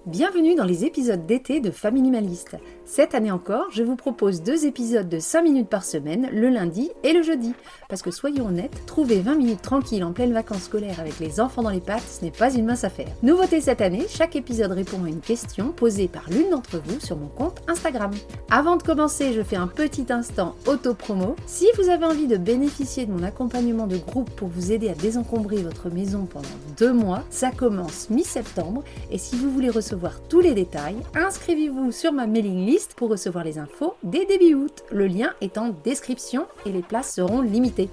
Bienvenue dans les épisodes d'été de Famille Minimaliste. Cette année encore, je vous propose 2 épisodes de 5 minutes par semaine, le lundi et le jeudi. Parce que soyons honnêtes, trouver 20 minutes tranquilles en pleine vacances scolaires avec les enfants dans les pattes, ce n'est pas une mince affaire. Nouveauté cette année, chaque épisode répond à une question posée par l'une d'entre vous sur mon compte Instagram. Avant de commencer, je fais un petit instant auto-promo. Si vous avez envie de bénéficier de mon accompagnement de groupe pour vous aider à désencombrer votre maison pendant 2 mois, ça commence mi-septembre et si vous voulez recevoir tous les détails, inscrivez-vous sur ma mailing list pour recevoir les infos dès début août. Le lien est en description et les places seront limitées.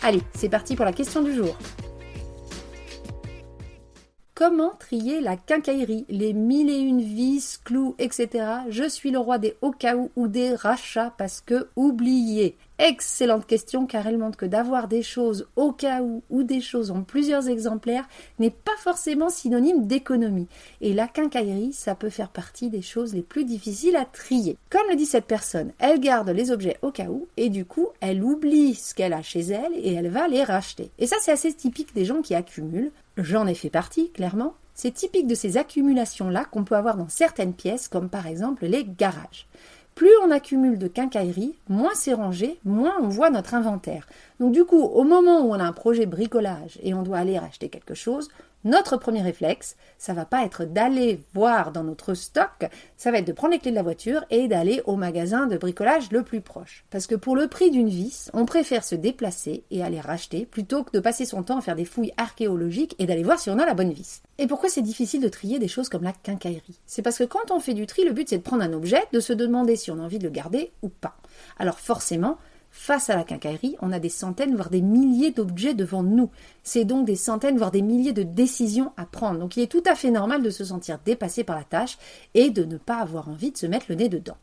Allez, c'est parti pour la question du jour. Comment trier la quincaillerie, les 1001 vis, clous, etc. Je suis le roi des au cas où ou des rachats parce que oubliez. Excellente question car elle montre que d'avoir des choses au cas où ou des choses en plusieurs exemplaires n'est pas forcément synonyme d'économie. Et la quincaillerie, ça peut faire partie des choses les plus difficiles à trier. Comme le dit cette personne, elle garde les objets au cas où et du coup, elle oublie ce qu'elle a chez elle et elle va les racheter. Et ça, c'est assez typique des gens qui accumulent. J'en ai fait partie, clairement. C'est typique de ces accumulations-là qu'on peut avoir dans certaines pièces, comme par exemple les garages. Plus on accumule de quincaillerie, moins c'est rangé, moins on voit notre inventaire. Donc du coup, au moment où on a un projet de bricolage et on doit aller racheter quelque chose, notre premier réflexe, ça va pas être d'aller voir dans notre stock, ça va être de prendre les clés de la voiture et d'aller au magasin de bricolage le plus proche. Parce que pour le prix d'une vis, on préfère se déplacer et aller racheter plutôt que de passer son temps à faire des fouilles archéologiques et d'aller voir si on a la bonne vis. Et pourquoi c'est difficile de trier des choses comme la quincaillerie ? C'est parce que quand on fait du tri, le but c'est de prendre un objet, de se demander si on a envie de le garder ou pas. Alors forcément, face à la quincaillerie, on a des centaines, voire des milliers d'objets devant nous. C'est donc des centaines, voire des milliers de décisions à prendre. Donc il est tout à fait normal de se sentir dépassé par la tâche et de ne pas avoir envie de se mettre le nez dedans.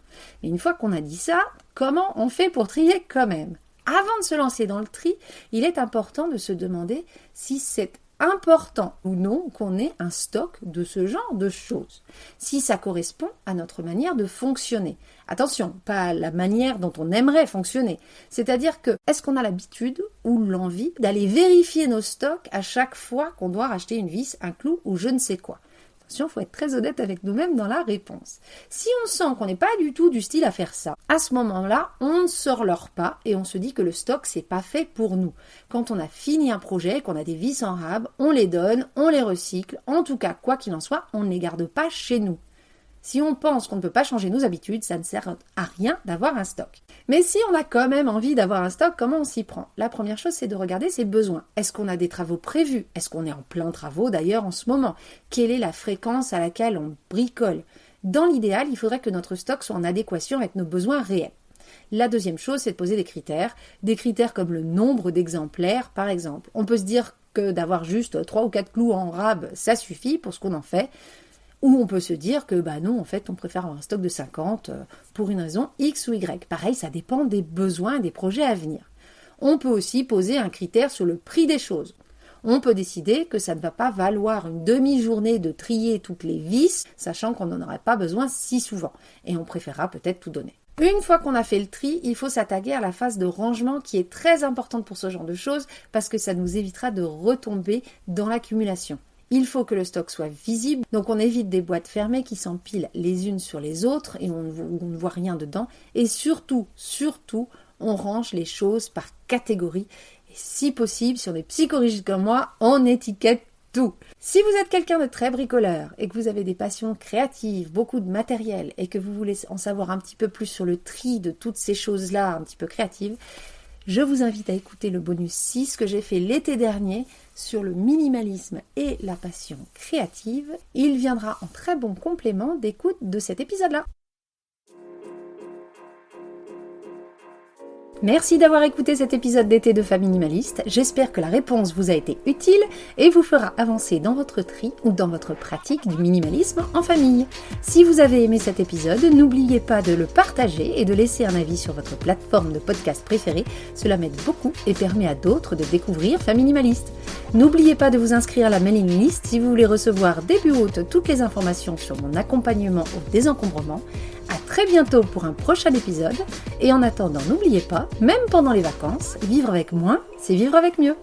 Mais une fois qu'on a dit ça, comment on fait pour trier quand même ? Avant de se lancer dans le tri, il est important de se demander si c'est important ou non qu'on ait un stock de ce genre de choses, si ça correspond à notre manière de fonctionner. Attention, pas la manière dont on aimerait fonctionner, c'est-à-dire que est-ce qu'on a l'habitude ou l'envie d'aller vérifier nos stocks à chaque fois qu'on doit racheter une vis, un clou ou je ne sais quoi. Attention, il faut être très honnête avec nous-mêmes dans la réponse. Si on sent qu'on n'est pas du tout du style à faire ça, à ce moment-là, on ne se relore pas et on se dit que le stock, c'est pas fait pour nous. Quand on a fini un projet, qu'on a des vis en rab, on les donne, on les recycle. En tout cas, quoi qu'il en soit, on ne les garde pas chez nous. Si on pense qu'on ne peut pas changer nos habitudes, ça ne sert à rien d'avoir un stock. Mais si on a quand même envie d'avoir un stock, comment on s'y prend ? La première chose, c'est de regarder ses besoins. Est-ce qu'on a des travaux prévus ? Est-ce qu'on est en plein travaux d'ailleurs en ce moment ? Quelle est la fréquence à laquelle on bricole ? Dans l'idéal, il faudrait que notre stock soit en adéquation avec nos besoins réels. La deuxième chose, c'est de poser des critères comme le nombre d'exemplaires par exemple. On peut se dire que d'avoir juste 3 ou 4 clous en rab, ça suffit pour ce qu'on en fait. Ou on peut se dire que non, en fait, on préfère avoir un stock de 50 pour une raison X ou Y. Pareil, ça dépend des besoins et des projets à venir. On peut aussi poser un critère sur le prix des choses. On peut décider que ça ne va pas valoir une demi-journée de trier toutes les vis, sachant qu'on n'en aurait pas besoin si souvent. Et on préférera peut-être tout donner. Une fois qu'on a fait le tri, il faut s'attaquer à la phase de rangement qui est très importante pour ce genre de choses parce que ça nous évitera de retomber dans l'accumulation. Il faut que le stock soit visible, donc on évite des boîtes fermées qui s'empilent les unes sur les autres et on ne voit rien dedans. Et surtout, on range les choses par catégorie. Et si possible, si on est psychorigide comme moi, on étiquette tout. Si vous êtes quelqu'un de très bricoleur et que vous avez des passions créatives, beaucoup de matériel et que vous voulez en savoir un petit peu plus sur le tri de toutes ces choses-là un petit peu créatives, je vous invite à écouter le bonus 6 que j'ai fait l'été dernier sur le minimalisme et la passion créative. Il viendra en très bon complément d'écoute de cet épisode-là. Merci d'avoir écouté cet épisode d'été de Famille Minimaliste. J'espère que la réponse vous a été utile et vous fera avancer dans votre tri ou dans votre pratique du minimalisme en famille. Si vous avez aimé cet épisode, n'oubliez pas de le partager et de laisser un avis sur votre plateforme de podcast préférée. Cela m'aide beaucoup et permet à d'autres de découvrir Famille Minimaliste. N'oubliez pas de vous inscrire à la mailing list si vous voulez recevoir début août toutes les informations sur mon accompagnement au désencombrement. À très bientôt pour un prochain épisode et en attendant, n'oubliez pas, même pendant les vacances, vivre avec moins, c'est vivre avec mieux.